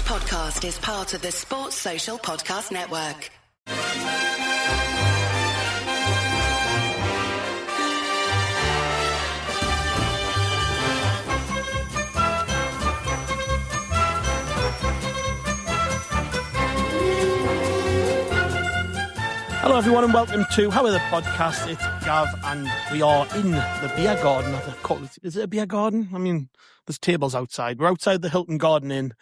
podcast is part of the Sports Social Podcast Network. Hello everyone and welcome to How Are the Podcast. It's Gav and we are in the beer garden. Is it a beer garden? I mean, there's tables outside. We're outside the Hilton Garden Inn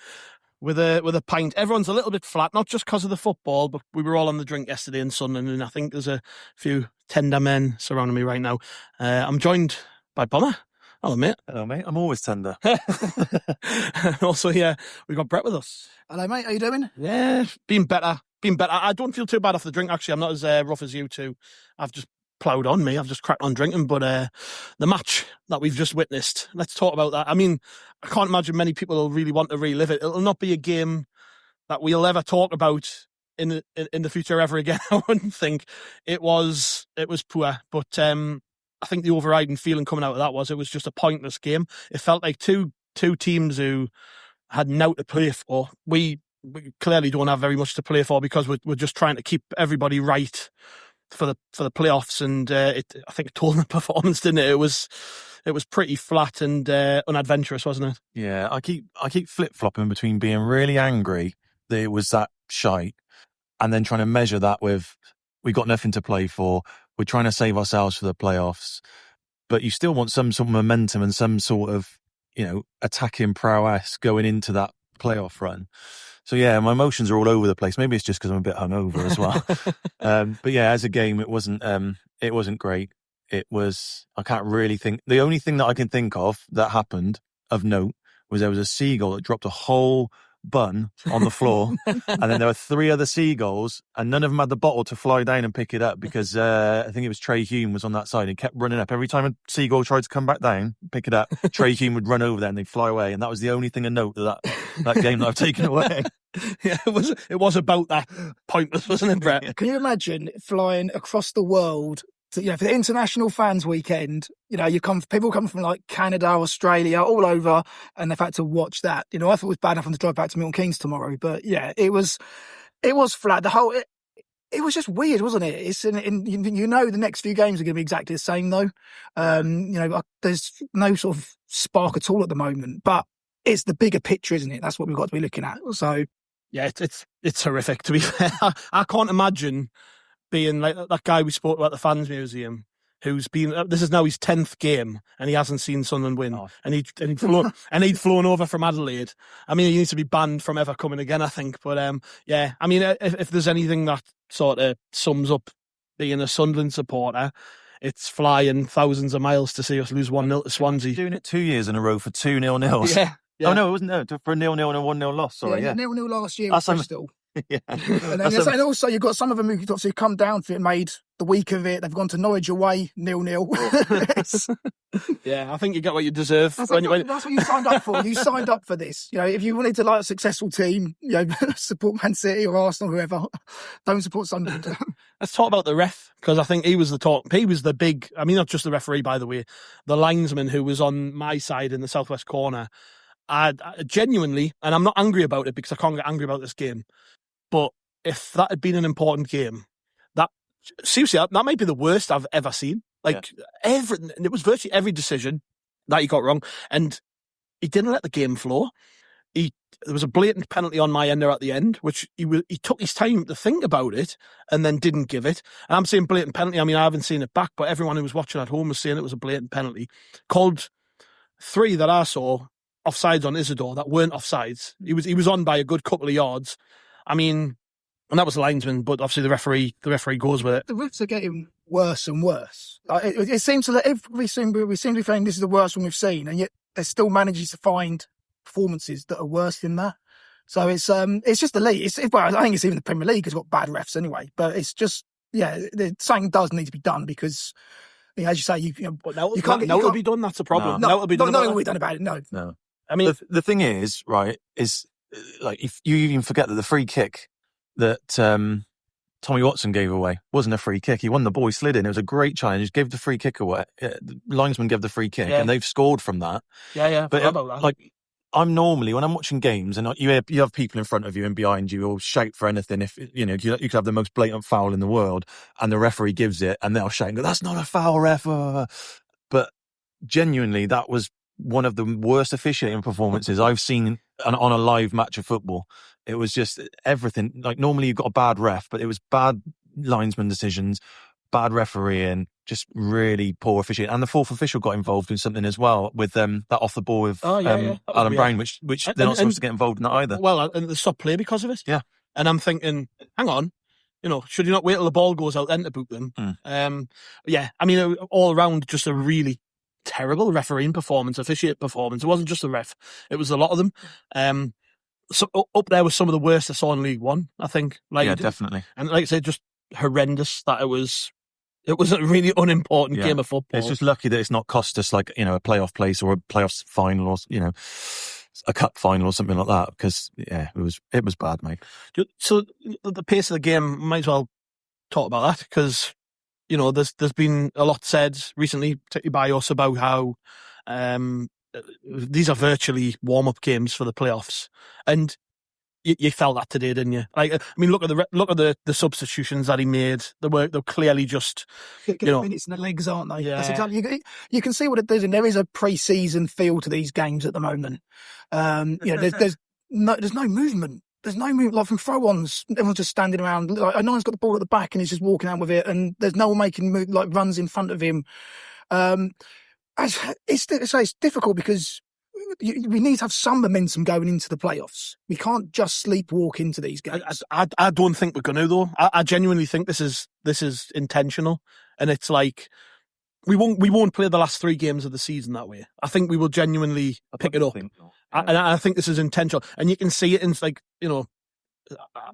with a pint. Everyone's a little bit flat, not just because of the football, but we were all on the drink yesterday in Sunderland and I think there's a few tender men surrounding me right now. I'm joined by Bomber. Hello, mate. Hello, mate. I'm always tender. Also here, we've got Brett with us. Hello, mate. How you doing? Yeah, been better. I don't feel too bad off the drink, actually. I'm not as rough as you two. I've just ploughed on me. I've just cracked on drinking. But the match that we've just witnessed, let's talk about that. I mean, I can't imagine many people will really want to relive it. It'll not be a game that we'll ever talk about in the future ever again, I wouldn't think. It was poor. But I think the overriding feeling coming out of that was it was just a pointless game. It felt like two teams who had now to play for. We clearly don't have very much to play for because we're just trying to keep everybody right for the playoffs, and I think it told the performance, didn't it? It was pretty flat and unadventurous, wasn't it? Yeah, I keep flip flopping between being really angry that it was that shite, and then trying to measure that with we got nothing to play for. We're trying to save ourselves for the playoffs, but you still want some sort of momentum and some sort of attacking prowess going into that playoff run. So yeah, my emotions are all over the place. Maybe it's just because I'm a bit hungover as well. But yeah, as a game, it wasn't great. It was, I can't really think. The only thing that I can think of that happened of note was there was a seagull that dropped a whole bun on the floor. And then there were 3 other seagulls and none of them had the bottle to fly down and pick it up because I think it was Trey Hume was on that side and kept running up. Every time a seagull tried to come back down, pick it up, Trey Hume would run over there and they'd fly away. And that was the only thing of note that game that I've taken away. Yeah, it was about that pointless, wasn't it, Brett? Can you imagine flying across the world to, for the International Fans Weekend? People come from like Canada, Australia, all over, and they've had to watch that. I thought it was bad enough to drive back to Milton Keynes tomorrow, but yeah, it was flat. It was just weird, wasn't it? It's the next few games are going to be exactly the same though. There's no sort of spark at all at the moment, but it's the bigger picture, isn't it? That's what we've got to be looking at. So yeah, it's horrific, to be fair. I can't imagine being like that guy we spoke about at the Fans Museum, who's been, this is now his 10th game and he hasn't seen Sunderland win. Oh. And he'd flown over from Adelaide. I mean, he needs to be banned from ever coming again, I think. But yeah, I mean, if there's anything that sort of sums up being a Sunderland supporter, it's flying thousands of miles to see us lose 1-0 to Swansea. Doing it 2 years in a row for 2 0-0s. Yeah. Yeah. Oh no, it wasn't for a 0-0 and a 1-0 loss. Sorry, yeah. 0-0 last year with Bristol. Yeah. And also you've got some of them who obviously come down for it, made the week of it. They've gone to Norwich away 0-0. Yeah, I think you get what you deserve. That's what you signed up for. You signed up for this. If you wanted to like a successful team, support Man City or Arsenal, whoever. Don't support Sunderland. Let's talk about the ref, because I think he was the big, I mean, not just the referee, by the way, the linesman who was on my side in the southwest corner. I genuinely, and I'm not angry about it because I can't get angry about this game, but if that had been an important game, that might be the worst I've ever seen. It was virtually every decision that he got wrong, and he didn't let the game flow. There was a blatant penalty on my ender at the end, which he took his time to think about it and then didn't give it. And I'm saying blatant penalty. I mean, I haven't seen it back, but everyone who was watching at home was saying it was a blatant penalty. Called 3 that I saw offsides on Isidore that weren't offsides. He was on by a good couple of yards. I mean, and that was the linesman, but obviously the referee goes with it. The refs are getting worse and worse. It seems to we seem to be saying this is the worst one we've seen, and yet they're still managing to find performances that are worse than that. So it's just the league. I think it's even the Premier League has got bad refs anyway. But it's just something does need to be done because. As you say, you can't. Now it'll be done. That's a problem. Now it'll be done. Nothing will be done about it. No. I mean, the thing is, right, is like if you even forget that the free kick that Tommy Watson gave away wasn't a free kick. He won the ball, he slid in. It was a great challenge. Gave the free kick away. The linesman gave the free kick, and they've scored from that. Yeah. But about that. I'm normally, when I'm watching games and you have people in front of you and behind you who'll shout for anything. If, you know, you could have the most blatant foul in the world and the referee gives it and they'll shout and go, that's not a foul, ref. But genuinely, that was one of the worst officiating performances I've seen on a live match of football. It was just everything. Like, normally you've got a bad ref, but it was bad linesman decisions, bad refereeing, just really poor officiating. And the fourth official got involved in something as well with that off the ball with Alan Brown, which they're not supposed to get involved in that either. Well, and they stopped play because of it. Yeah. And I'm thinking, hang on, you know, should you not wait till the ball goes out then to boot them? Yeah, I mean, all around, just a really terrible refereeing performance, officiate performance. It wasn't just the ref; it was a lot of them. So up there was some of the worst I saw in League One, I think. Yeah, definitely. And like I said, just horrendous that it was a really unimportant game of football. It's just lucky that it's not cost us, like, you know, a playoff place or a playoffs final, or, you know, a cup final or something like that, because it was bad, mate. So the pace of the game, might as well talk about that, because, you know, there's been a lot said recently, particularly by us, about how these are virtually warm-up games for the playoffs, and you felt that today, didn't you? Like, I mean, look at the substitutions that he made. They were clearly just, you know, minutes in the legs, aren't they? Yeah. That's exactly, you can see what it does, and there is a pre-season feel to these games at the moment. You know, there's no movement. There's no movement, like from throw-ons. Everyone's just standing around. Like, no one's got the ball at the back, and he's just walking out with it, and there's no one making like runs in front of him. It's difficult because we need to have some momentum going into the playoffs. We can't just sleepwalk into these games. I don't think we're going to, though. I genuinely think this is intentional, and it's like we won't play the last 3 games of the season that way. I think we will genuinely pick it up, and I think this is intentional, and you can see it in, like, you know,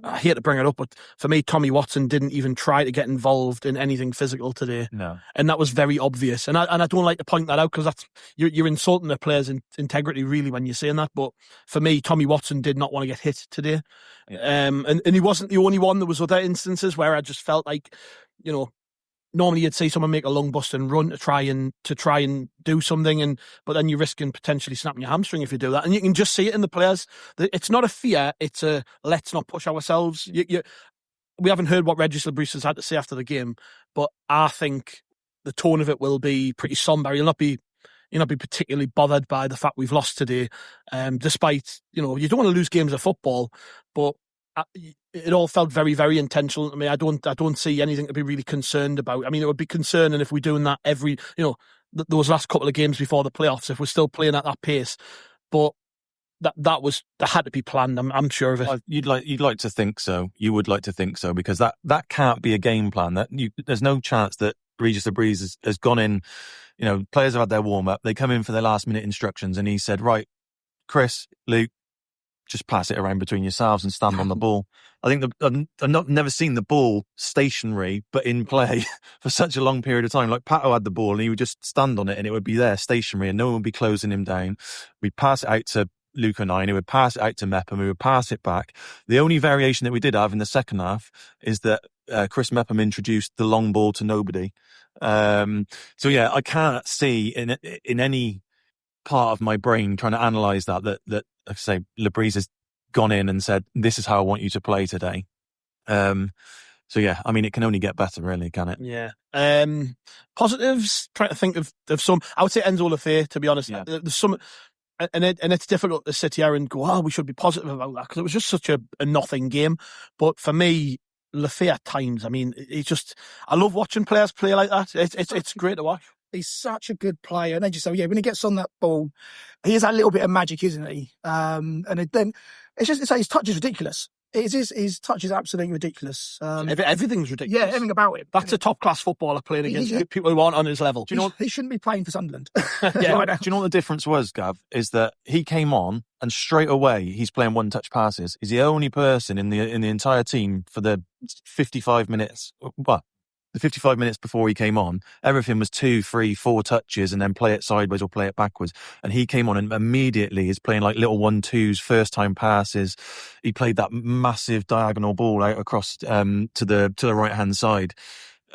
I hate to bring it up, but for me, Tommy Watson didn't even try to get involved in anything physical today. No. And that was very obvious. And I don't like to point that out, because that's you're insulting the player's integrity, really, when you're saying that. But for me, Tommy Watson did not want to get hit today. Yeah. And he wasn't the only one. There was other instances where I just felt like, you know, normally you'd see someone make a lung bust and run to try and do something, but then you're risking potentially snapping your hamstring if you do that. And you can just see it in the players. It's not a fear; it's a let's not push ourselves. We haven't heard what Regis Labrousse has had to say after the game, but I think the tone of it will be pretty somber. You'll not be particularly bothered by the fact we've lost today, despite, you know, you don't want to lose games of football, but it all felt very, very intentional to me. I don't see anything to be really concerned about. I mean, it would be concerning if we're doing that every, you know, those last couple of games before the playoffs, if we're still playing at that pace. But that had to be planned. I'm sure of it. You'd like to think so. You would like to think so, because that can't be a game plan. There's no chance that Regis Labrousse has gone in. You know, players have had their warm up. They come in for their last minute instructions, and he said, "Right, Chris, Luke, just pass it around between yourselves and stand on the ball." I think I've never seen the ball stationary but in play for such a long period of time. Like, Pato had the ball and he would just stand on it and it would be there stationary and no one would be closing him down. We'd pass it out to Luke and I, and he would pass it out to Mepham, we would pass it back. The only variation that we did have in the second half is that Chris Mepham introduced the long ball to nobody. So yeah, I can't see in any part of my brain trying to analyse that I say Labrousse has gone in and said, "This is how I want you to play today." So yeah, I mean, it can only get better, really, can it? Yeah. Positives. Trying to think of some. I would say Enzo Le Fee, to be honest. Yeah. There's some, and it's difficult to sit here and go, "Oh, we should be positive about that," because it was just such a nothing game. But for me, Le Fee at times, I mean, I love watching players play like that. It's great to watch. He's such a good player. And then just when he gets on that ball, he has that little bit of magic, isn't he? And then it's just to say his touch is ridiculous. His touch is absolutely ridiculous. Everything's ridiculous. Yeah, everything about it. That's a top-class footballer playing against people who aren't on his level. Do you know he shouldn't be playing for Sunderland. Yeah. Do you know what the difference was, Gav? Is that he came on and straight away he's playing one-touch passes. He's the only person in the entire team for the 55 minutes. Well, the 55 minutes before he came on, everything was 2, 3, 4 touches and then play it sideways or play it backwards. And he came on and immediately is playing like little 1-2s, first time passes. He played that massive diagonal ball out across to the right hand side.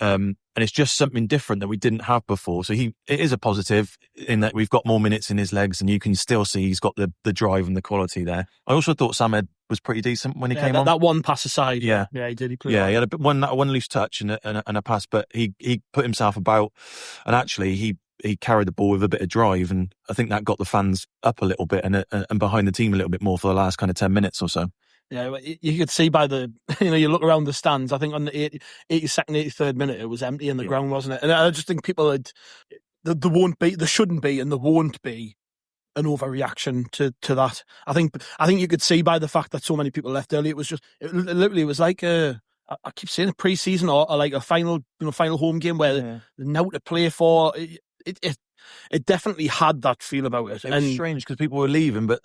And it's just something different that we didn't have before. So it is a positive in that we've got more minutes in his legs, and you can still see he's got the drive and the quality there. I also thought Samed was pretty decent when he came on. That one pass aside. Yeah, he did. He played he had one loose touch and a pass, but he put himself about, and actually he carried the ball with a bit of drive, and I think that got the fans up a little bit and behind the team a little bit more for the last kind of 10 minutes or so. Yeah, you could see by the, you look around the stands, I think on the 82nd, 83rd minute, it was empty in the ground, wasn't it? And I just think people there shouldn't be, and there won't be an overreaction to that. I think you could see by the fact that so many people left early, it literally was like I keep saying a pre-season or like a final home game where there's now to play for. It definitely had that feel about it. It was strange because people were leaving, but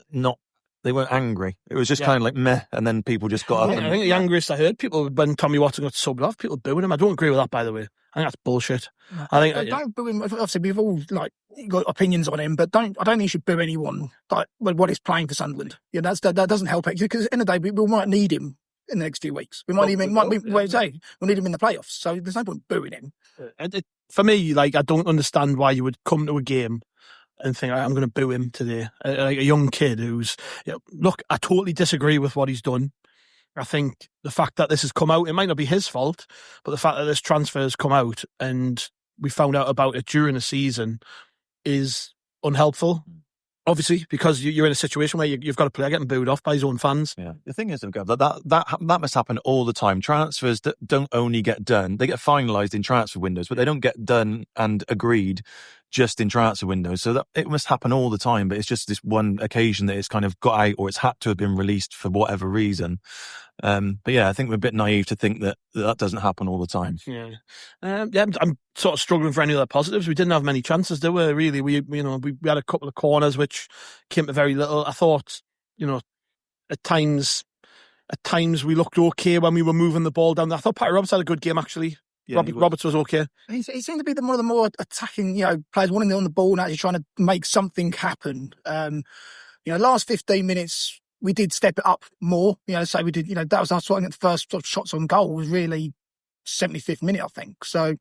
they weren't angry. It was just kind of like meh, and then people just got up. I think the angriest I heard people when Tommy Watson got subbed off, people booing him. I don't agree with that, by the way. I think that's bullshit. Don't boo him. Obviously, we've all got opinions on him, but I don't think you should boo anyone what he's playing for Sunderland. Yeah, that doesn't help it, because at the end of the day, we might need him in the next few weeks. We might need him in the playoffs. So there's no point booing him. For me, I don't understand why you would come to a game and think, I'm going to boo him today. Like a young kid who's, look, I totally disagree with what he's done. I think the fact that this has come out, it might not be his fault, but the fact that this transfer has come out and we found out about it during the season is unhelpful. Obviously, because you're in a situation where you've got a player getting booed off by his own fans. Yeah, the thing is, that must happen all the time. Transfers don't only get done; they get finalised in transfer windows, but they don't get done and agreed just in transfer windows. So that it must happen all the time. But it's just this one occasion that it's kind of got out, or it's had to have been released for whatever reason. But yeah, I think we're a bit naive to think that doesn't happen all the time. Yeah, I'm sort of struggling for any other positives. We didn't have many chances, did we? Really, we had a couple of corners which came to very little. I thought, at times we looked okay when we were moving the ball down. I thought Patty Roberts had a good game actually. Yeah, Roberts was okay. He seemed to be one of the more attacking, players, wanting on the ball and actually trying to make something happen. Last 15 minutes. We did step it up more, so we did, that was our sort of the first sort of shots on goal was really 75th minute, I think. So,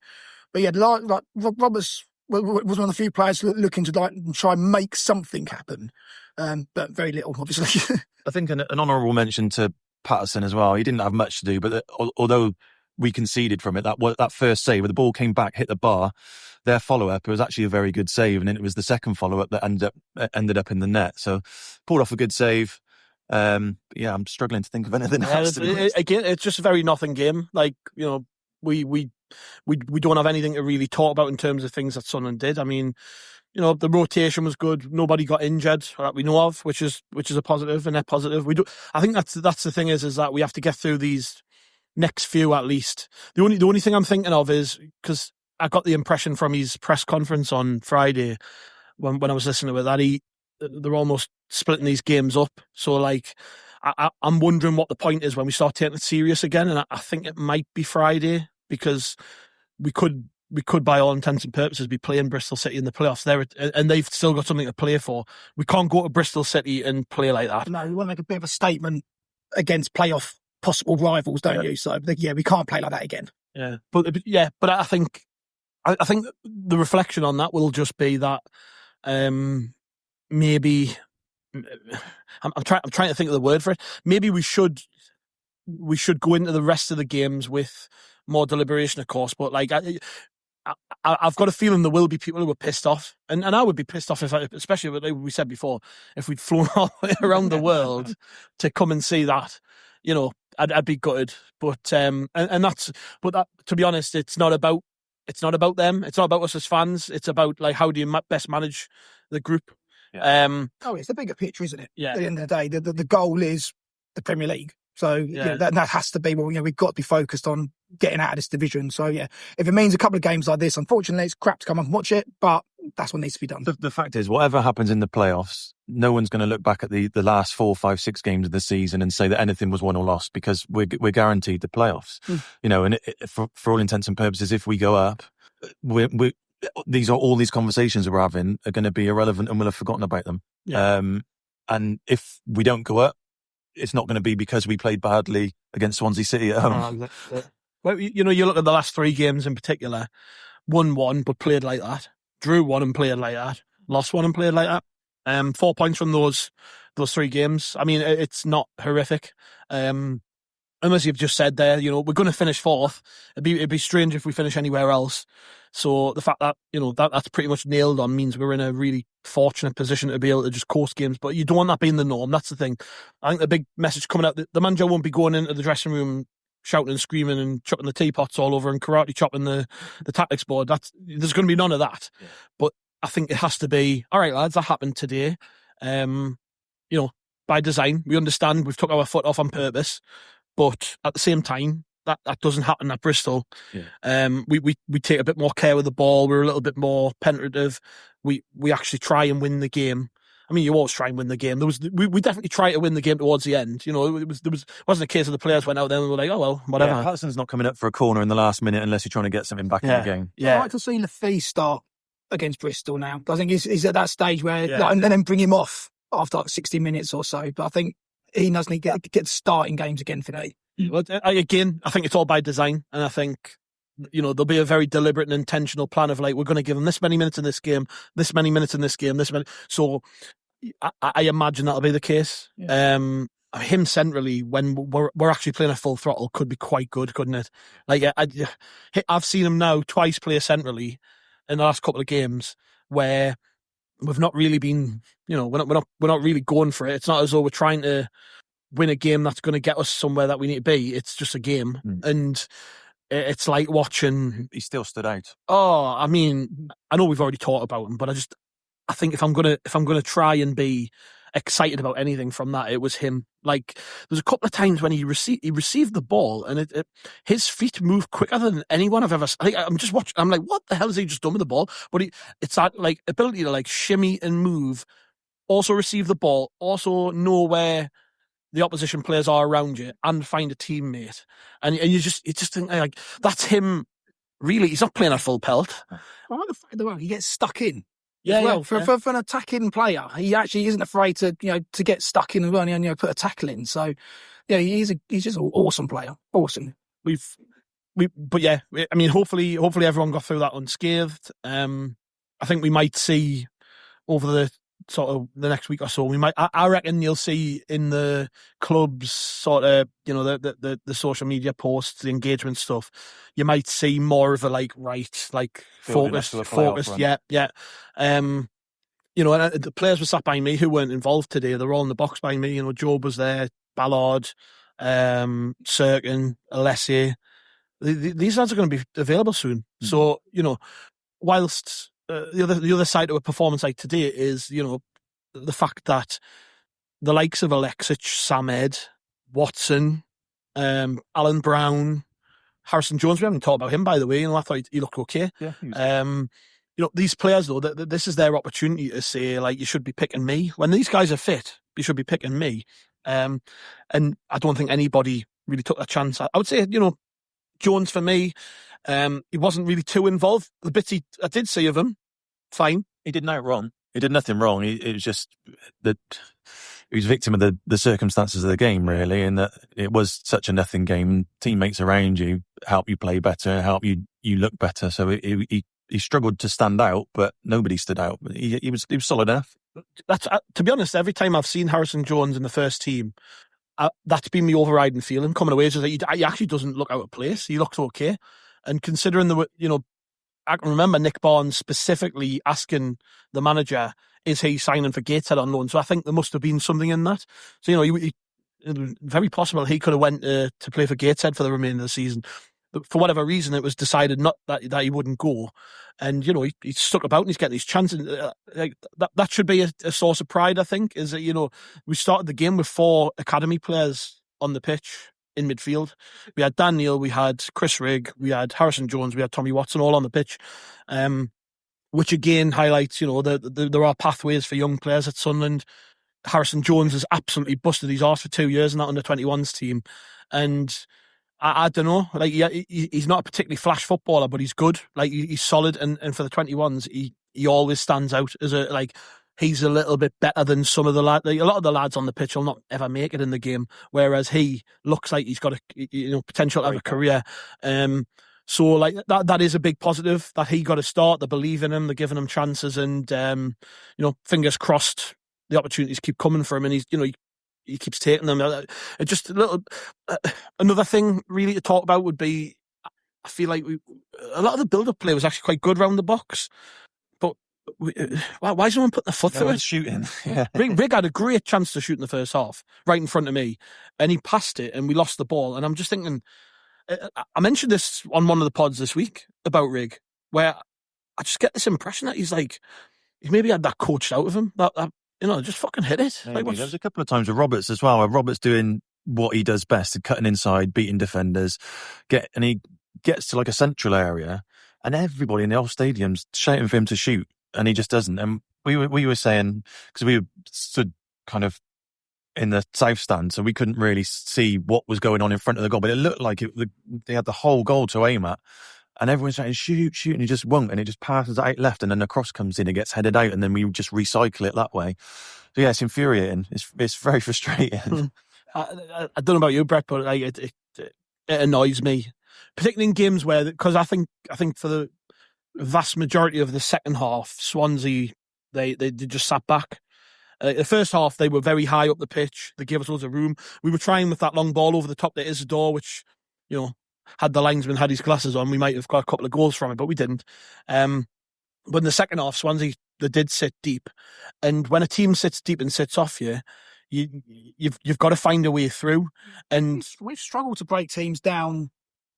but yeah, Roberts was one of the few players looking to try and make something happen, but very little, obviously. I think an honourable mention to Patterson as well. He didn't have much to do, but although we conceded from it, that first save where the ball came back, hit the bar, their follow-up, it was actually a very good save, and then it was the second follow-up that ended up in the net. So pulled off a good save. I'm struggling to think of anything else. Again, it's just a very nothing game. We don't have anything to really talk about in terms of things that Sunderland did. I mean, the rotation was good. Nobody got injured that we know of, which is a positive, a net positive. I think that's the thing is that we have to get through these next few at least. The only thing I'm thinking of is because I got the impression from his press conference on Friday when I was listening to it that they're almost splitting these games up. So I'm wondering what the point is when we start taking it serious again. And I think it might be Friday, because we could by all intents and purposes be playing Bristol City in the playoffs there, and they've still got something to play for. We can't go to Bristol City and play like that. No, we want to make a bit of a statement against playoff possible rivals, don't you? So we can't play like that again. Yeah, but I think the reflection on that will just be that maybe I'm trying to think of the word for it. Maybe we should go into the rest of the games with more deliberation, of course. But I've got a feeling there will be people who are pissed off, and I would be pissed off especially like we said before, if we'd flown all the way around the world to come and see that. I'd be gutted. But to be honest, it's not about them. It's not about us as fans. It's about how do you best manage the group. Yeah. It's a bigger picture, isn't it? Yeah. At the end of the day, the goal is the Premier League. So that has to be we've got to be focused on getting out of this division. So if it means a couple of games like this, unfortunately, it's crap to come and watch it, but that's what needs to be done. The fact is, whatever happens in the playoffs, no one's going to look back at the last 4, 5, 6 games of the season and say that anything was won or lost, because we're guaranteed the playoffs. And for all intents and purposes, if we go up, all these conversations we're having are going to be irrelevant, and we'll have forgotten about them. Yeah. And if we don't go up, it's not going to be because we played badly against Swansea City at home. Exactly. Well, you look at the last 3 games in particular, won 1 but played like that, drew 1 and played like that, lost 1 and played like that. 4 points from those 3 games. I mean, it's not horrific. And as you've just said there, we're going to finish 4th. It'd be strange if we finish anywhere else. So the fact that, that's pretty much nailed on means we're in a really fortunate position to be able to just coast games. But you don't want that being the norm. That's the thing. I think the big message coming out, the manager won't be going into the dressing room shouting and screaming and chucking the teapots all over and karate chopping the tactics board. There's going to be none of that. Yeah. But I think it has to be, all right, lads, that happened today. By design, we understand we've took our foot off on purpose. But at the same time, that doesn't happen at Bristol. Yeah. We take a bit more care with the ball. We're a little bit more penetrative. We actually try and win the game. I mean, you always try and win the game. We definitely try to win the game towards the end. It wasn't a case of the players went out there and were like, oh well, whatever. Yeah, Patterson's not coming up for a corner in the last minute unless you're trying to get something back in the game. Yeah, I'd like to see Le Fee start against Bristol now. I think he's at that stage where and then bring him off after 60 minutes or so. But I think he doesn't get starting games again for me. Well, again, I think it's all by design, and I think there'll be a very deliberate and intentional plan of like, we're going to give him this many minutes in this game, this many minutes in this game, this many. So I imagine that'll be the case. Yeah. Him centrally when we're actually playing a full throttle could be quite good, couldn't it? Like I've seen him now twice play centrally in the last couple of games where we've not really been, we're not really going for it. It's not as though we're trying to win a game that's going to get us somewhere that we need to be. It's just a game. And it's like watching... He still stood out. Oh, I mean, I know we've already talked about him, but I think if I'm gonna try and be excited about anything from that, it was him. Like, there's a couple of times when he received the ball and his feet move quicker than anyone I've ever... I'm just watching, I'm like, what the hell has he just done with the ball? But it's that like ability to like shimmy and move, also receive the ball, also know where the opposition players are around you and find a teammate. And you just think like, that's him. Really, he's not playing a full pelt. I like the fact that he gets stuck in. Yeah, well, for an attacking player, he actually isn't afraid to to get stuck in and put a tackle in. So, yeah, he's just an awesome player. Awesome. But yeah, I mean, hopefully everyone got through that unscathed. I think we might see over the sort of the next week or so, I reckon you'll see in the clubs sort of, the social media posts, the engagement stuff, you might see more of a focused. Yeah. And the players were sat by me who weren't involved today. They're all in the box by me. Job was there, Ballard, Sirkin, Alessi. These lads are going to be available soon. Mm-hmm. So, whilst the other side of a performance like today is, the fact that the likes of Alexic, Samed, Watson, Alan Brown, Harrison Jones, we haven't talked about him, by the way. I thought he looked okay. Yeah, these players, though, this is their opportunity to say, like, you should be picking me. When these guys are fit, you should be picking me. And I don't think anybody really took that chance. I would say, Jones, for me, he wasn't really too involved. The bits I did see of him, fine. He did nothing wrong. He did nothing wrong. It was just that he was victim of the circumstances of the game, really, and that it was such a nothing game. Teammates around you help you play better, help you look better. So he struggled to stand out, but nobody stood out. But he was solid enough. That's to be honest. Every time I've seen Harrison Jones in the first team, that's been my overriding feeling coming away. Is that he actually doesn't look out of place. He looks okay, and considering I can remember Nick Barnes specifically asking the manager, is he signing for Gateshead on loan? So I think there must have been something in that. So, he very possible he could have went to play for Gateshead for the remainder of the season. But for whatever reason, it was decided not that he wouldn't go. And, he stuck about and he's getting his chances. That should be a source of pride, I think, is that, we started the game with 4 academy players on the pitch. In midfield, we had Daniel, we had Chris Rigg, we had Harrison Jones, we had Tommy Watson, all on the pitch, which again highlights, there are pathways for young players at Sunderland. Harrison Jones has absolutely busted his arse for 2 years in that under-21s team, and I don't know, like he's not a particularly flash footballer, but he's good, like he's solid, and for the 21s, he always stands out as he's a little bit better than some of the lads. A lot of the lads on the pitch will not ever make it in the game, whereas he looks like he's got potential to have a career. So like that is a big positive that he got a start. They believe in him, they're giving him chances, and fingers crossed the opportunities keep coming for him, and he keeps taking them. Just a little another thing really to talk about would be, I feel like a lot of the build-up play was actually quite good round the box, but why is no one putting their foot through it? Shooting. Rig had a great chance to shoot in the first half, right in front of me, and he passed it, and we lost the ball. And I'm just thinking, I mentioned this on one of the pods this week about Rig, where I just get this impression that he's maybe had that coached out of him, that just fucking hit it. There was a couple of times with Roberts as well, where Roberts doing what he does best, cutting inside, beating defenders, and he gets to like a central area, and everybody in the whole stadium's shouting for him to shoot, and he just doesn't. And we were saying, because we stood kind of in the south stand, so we couldn't really see what was going on in front of the goal, but it looked like they had the whole goal to aim at, and everyone's saying shoot, and he just won't, and it just passes out left, and then the cross comes in, it gets headed out, and then we just recycle it that way. So yeah, it's infuriating. It's very frustrating. I don't know about you, Brett, but it annoys me, particularly in games where, because I think for the vast majority of the second half, Swansea they just sat back. The first half, they were very high up the pitch. They gave us loads of room. We were trying with that long ball over the top to Isidore, which, had the linesman had his glasses on, we might have got a couple of goals from it, but we didn't. But in the second half, Swansea, they did sit deep. And when a team sits deep and sits off you've got to find a way through. And we've struggled to break teams down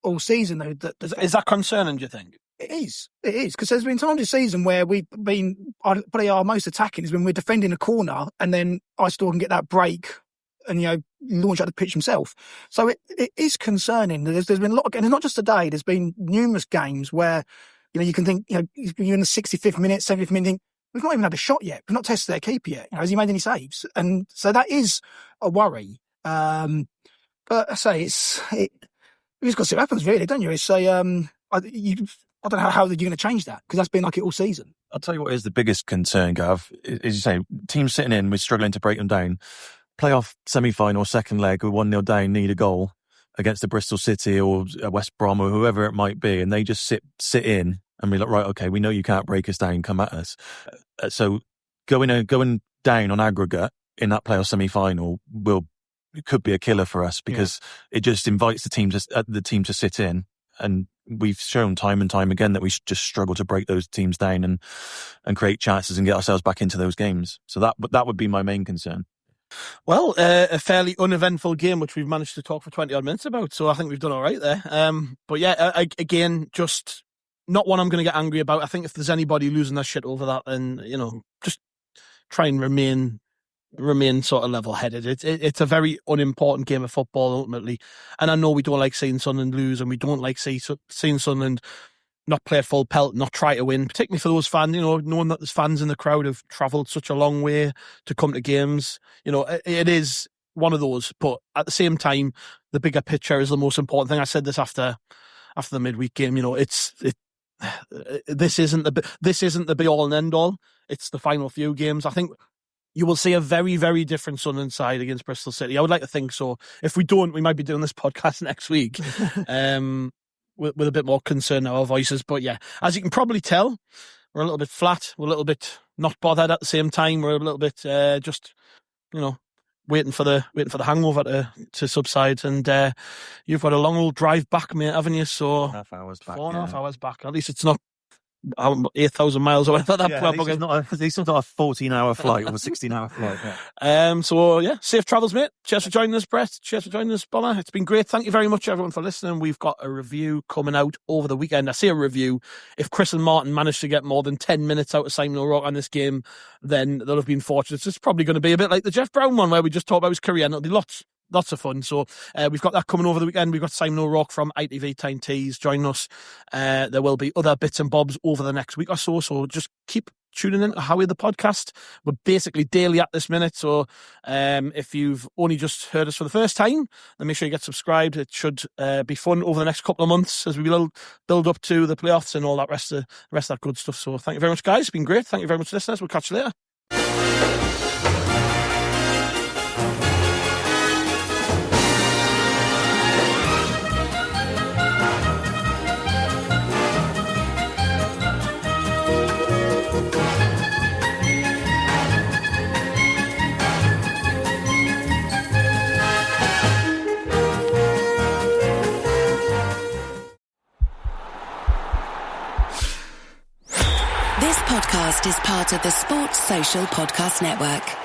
all season, though. Is that concerning, do you think? It is, because there's been times this season where we've been, probably our most attacking is when we're defending a corner, and then Isidore can get that break and launch out the pitch himself. So it is concerning. There's been a lot, and not just today. There's been numerous games where you can think you're in the 65th minute, 70th minute. Think, we've not even had a shot yet. We've not tested their keeper yet. Has he made any saves? And so that is a worry. But I say you've just got to see what happens, really, don't you? It's I don't know how you're going to change that, because that's been like it all season. I'll tell you what is the biggest concern, Gav, is you say, teams sitting in, we're struggling to break them down. Playoff semi-final, second leg, we're 1-0 down, need a goal against the Bristol City or West Brom or whoever it might be, and they just sit in and be like, right, okay, we know you can't break us down, come at us. So going down on aggregate in that playoff semi-final could be a killer for us, because it just invites the team to sit in. And we've shown time and time again that we just struggle to break those teams down and create chances and get ourselves back into those games. So that would be my main concern. Well, a fairly uneventful game, which we've managed to talk for 20 odd minutes about. So I think we've done all right there. But yeah, again, just not one I'm going to get angry about. I think if there's anybody losing their shit over that, then, just try and remain sort of level-headed. It's a very unimportant game of football ultimately, and I know we don't like seeing Sunderland lose, and we don't like seeing Sunderland not play a full pelt, not try to win, particularly for those fans, knowing that there's fans in the crowd who've travelled such a long way to come to games. It is one of those, but at the same time, the bigger picture is the most important thing. I said this after the midweek game. This isn't the be all and end all. It's the final few games. I think you will see a very, very different Sunderland side against Bristol City. I would like to think so. If we don't, we might be doing this podcast next week with a bit more concern in our voices. But yeah, as you can probably tell, we're a little bit flat. We're a little bit not bothered at the same time. We're a little bit waiting for the hangover to subside. And you've got a long old drive back, mate, haven't you? So 4.5 hours back. 4.5 hours back. At least it's not 8,000 miles or whatever that at least it's not a 14-hour flight or a 16-hour flight. Yeah. So yeah, safe travels, mate. Cheers for joining us, Brett. Cheers for joining us, Bonner. It's been great. Thank you very much, everyone, for listening. We've got a review coming out over the weekend. I say a review. If Chris and Martin managed to get more than 10 minutes out of Simon O'Rourke on this game, then they'll have been fortunate. It's probably going to be a bit like the Jeff Brown one, where we just talked about his career, and it'll be lots of fun. So we've got that coming over the weekend. We've got Simon O'Rourke from ITV Time Tees joining us. There will be other bits and bobs over the next week or so. So just keep tuning in to Howie the podcast. We're basically daily at this minute. So if you've only just heard us for the first time, then make sure you get subscribed. It should be fun over the next couple of months as we will build up to the playoffs and all that rest of that good stuff. So thank you very much, guys. It's been great. Thank you very much, listeners. We'll catch you later. This podcast is part of the Sports Social Podcast Network.